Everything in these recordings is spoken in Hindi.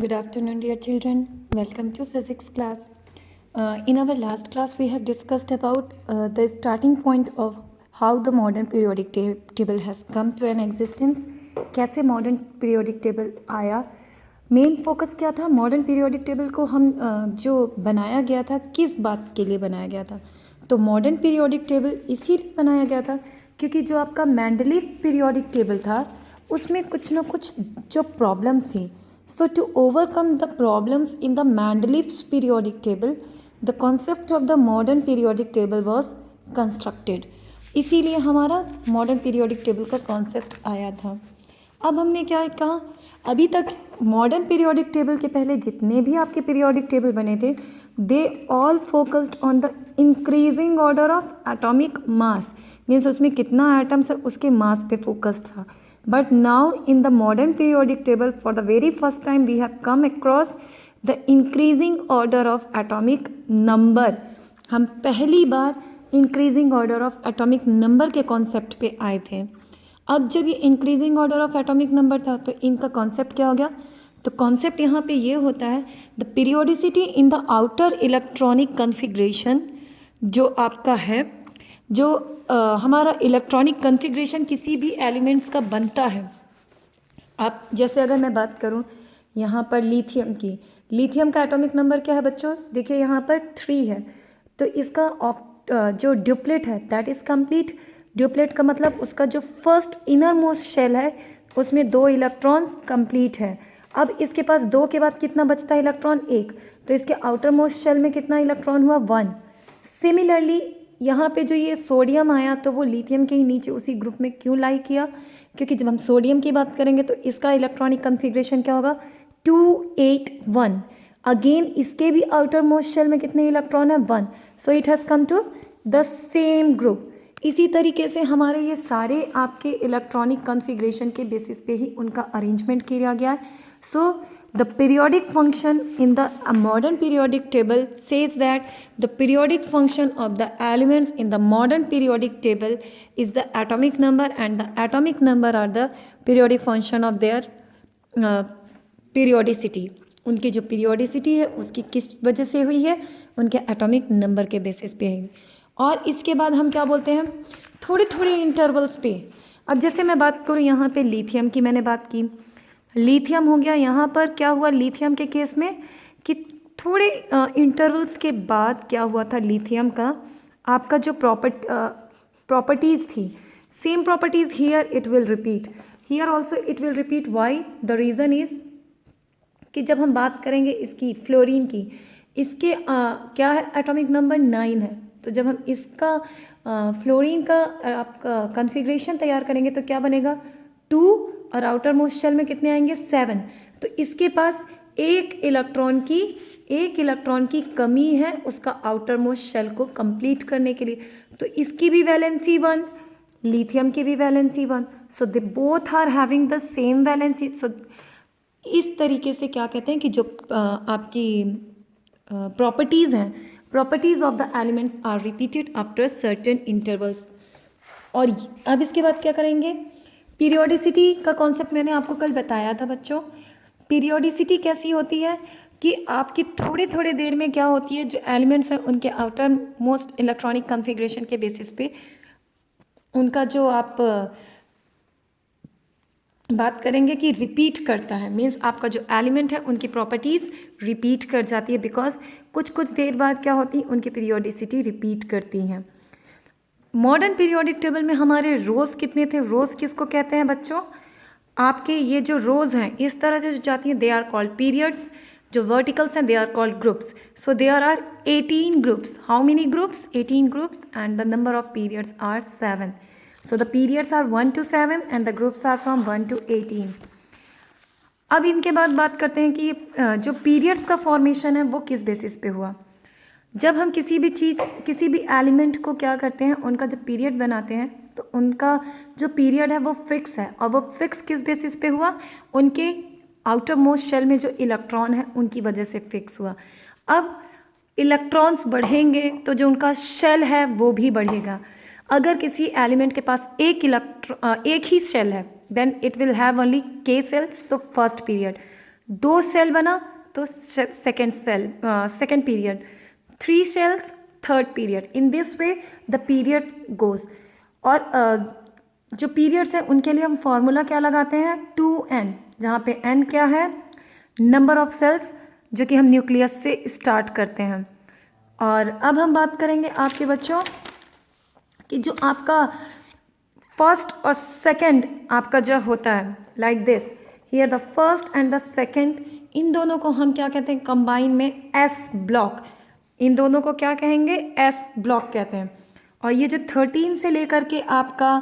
Good afternoon, dear children. Welcome to physics class. In our last class, we have discussed about the starting point of how the modern periodic table has come to an existence. कैसे modern periodic table आया. मेन फोकस क्या था? मॉडर्न पीरियोडिक टेबल को हम जो बनाया गया था किस बात के लिए बनाया गया था? तो मॉडर्न पीरियोडिक टेबल इसीलिए बनाया गया था क्योंकि जो आपका मेंडलीव पीरियोडिक टेबल था उसमें कुछ ना कुछ जो प्रॉब्लम्स थी. So to overcome the problems in the Mendeleev's periodic table, the concept of the modern periodic table was constructed. इसीलिए हमारा मॉडर्न पीरियोडिक टेबल का कॉन्सेप्ट आया था. अब हमने क्या कहा, अभी तक मॉडर्न पीरियोडिक टेबल के पहले जितने भी आपके पीरियोडिक टेबल बने थे they all focused on the increasing order of atomic mass. Means उसमें कितना एटम्स है उसके मास पे फोकस्ड था. But now in the modern periodic table for the very first time we have come across the increasing order of atomic number. हम पहली बार increasing order of atomic number के concept पे आए थे. अब जब ये increasing order of atomic number था तो इनका concept क्या हो गया? तो concept यहाँ पे ये होता है the periodicity in the outer electronic configuration जो आपका है जो हमारा इलेक्ट्रॉनिक कन्फिग्रेशन किसी भी एलिमेंट्स का बनता है. आप जैसे अगर मैं बात करूं यहाँ पर लिथियम की, लिथियम का एटॉमिक नंबर क्या है बच्चों? देखिए यहाँ पर 3 है. तो इसका जो ड्यूप्लेट है दैट इज़ कंप्लीट. ड्यूप्लेट का मतलब उसका जो फर्स्ट इनर मोस्ट शेल है उसमें 2 इलेक्ट्रॉन्स कंप्लीट है. अब इसके पास 2 के बाद कितना बचता है इलेक्ट्रॉन? 1. तो इसके आउटर मोस्ट शेल में कितना इलेक्ट्रॉन हुआ? 1. सिमिलरली यहाँ पे जो ये सोडियम आया तो वो लिथियम के ही नीचे उसी ग्रुप में क्यों लाई किया? क्योंकि जब हम सोडियम की बात करेंगे तो इसका इलेक्ट्रॉनिक कन्फिग्रेशन क्या होगा? 281. अगेन इसके भी आउटर मोस्ट शेल में कितने इलेक्ट्रॉन है? 1. So it has come to the same group. इसी तरीके से हमारे ये सारे आपके इलेक्ट्रॉनिक कन्फिग्रेशन के बेसिस पे ही उनका अरेंजमेंट किया गया है. सो the periodic function in the modern periodic table says that the periodic function of the elements in the modern periodic table is the atomic number, and the atomic number are the periodic function of their periodicity. उनकी जो periodicity है उसकी किस वजह से हुई है? उनके atomic number के basis पे है. और इसके बाद हम क्या बोलते हैं? थोड़े थोड़े इंटरवल्स पे. अब जैसे मैं बात करूँ यहाँ पे लिथियम की मैंने बात की, लिथियम हो गया. यहाँ पर क्या हुआ लिथियम के केस में कि थोड़े इंटरवल्स के बाद क्या हुआ था लिथियम का आपका जो प्रॉपर्टीज़ थी same properties here it will repeat. Here also it will repeat. Why? The reason is कि जब हम बात करेंगे इसकी फ्लोरीन की, इसके क्या है? एटॉमिक नंबर 9 है. तो जब हम इसका फ्लोरीन का आपका कन्फिग्रेशन तैयार करेंगे तो क्या बनेगा? 2 और आउटर मोस्ट शेल में कितने आएंगे? 7. तो इसके पास एक इलेक्ट्रॉन की कमी है उसका आउटर मोस्ट शेल को कंप्लीट करने के लिए. तो इसकी भी वैलेंसी 1, लिथियम की भी valency 1. So they both are having the same valency. So इस तरीके से क्या कहते हैं कि जो आपकी प्रॉपर्टीज़ हैं, properties of the elements are repeated after certain intervals. और अब इसके बाद क्या करेंगे? पीरियोडिसिटी का कॉन्सेप्ट मैंने आपको कल बताया था बच्चों. पीरियोडिसिटी कैसी होती है कि आपकी थोड़े थोड़े देर में क्या होती है जो एलिमेंट्स हैं उनके आउटर मोस्ट इलेक्ट्रॉनिक कन्फिग्रेशन के बेसिस पे उनका जो आप बात करेंगे कि रिपीट करता है. मीन्स आपका जो एलिमेंट है उनकी प्रॉपर्टीज़ रिपीट कर जाती है बिकॉज कुछ कुछ देर बाद क्या होती है उनकी पीरियोडिसिटी रिपीट करती हैं. मॉडर्न पीरियोडिक टेबल में हमारे रोज़ कितने थे? रोज़ किसको कहते हैं बच्चों? आपके ये जो रोज़ हैं इस तरह से जो जाती हैं दे आर कॉल्ड पीरियड्स. जो वर्टिकल्स हैं they are called groups. So there are 18 groups. How many groups? 18 groups. And the number of periods are 7. So the periods are 1 to 7 and the groups are from 1 to 18. अब इनके बाद बात करते हैं कि जो पीरियड्स का फॉर्मेशन है वो किस बेसिस पे हुआ. जब हम किसी भी एलिमेंट को क्या करते हैं उनका जब पीरियड बनाते हैं तो उनका जो पीरियड है वो फिक्स है. और वो फिक्स किस बेसिस पे हुआ? उनके आउटर मोस्ट शेल में जो इलेक्ट्रॉन है उनकी वजह से फिक्स हुआ. अब इलेक्ट्रॉन्स बढ़ेंगे तो जो उनका शेल है वो भी बढ़ेगा. अगर किसी एलिमेंट के पास एक ही शेल है then it will have only k cells. So first period. 2 cell बना तो second period, 3 cells third period. In this way the periods goes. और जो पीरियड्स है उनके लिए हम फॉर्मूला क्या लगाते हैं, 2n, जहाँ पे n क्या है, नंबर ऑफ सेल्स जो कि हम न्यूक्लियस से स्टार्ट करते हैं. और अब हम बात करेंगे आपके बच्चों कि जो आपका फर्स्ट और सेकंड आपका जो होता है like this, here the first and the second, इन दोनों को हम क्या कहते हैं कंबाइन में एस ब्लॉक. इन दोनों को क्या कहेंगे, एस ब्लॉक कहते हैं. और ये जो 13 से लेकर के आपका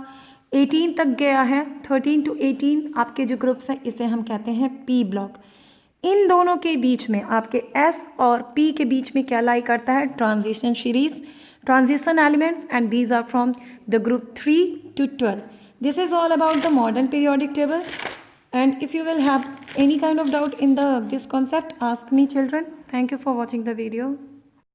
18 तक गया है, 13 to 18 आपके जो ग्रुप्स हैं इसे हम कहते हैं पी ब्लॉक. इन दोनों के बीच में आपके एस और पी के बीच में क्या लाई करता है, transition series, transition elements, and these are from the group 3 to 12. This is all about the modern periodic table, and if you will have any kind of doubt in this concept, ask me children. Thank you for watching the video.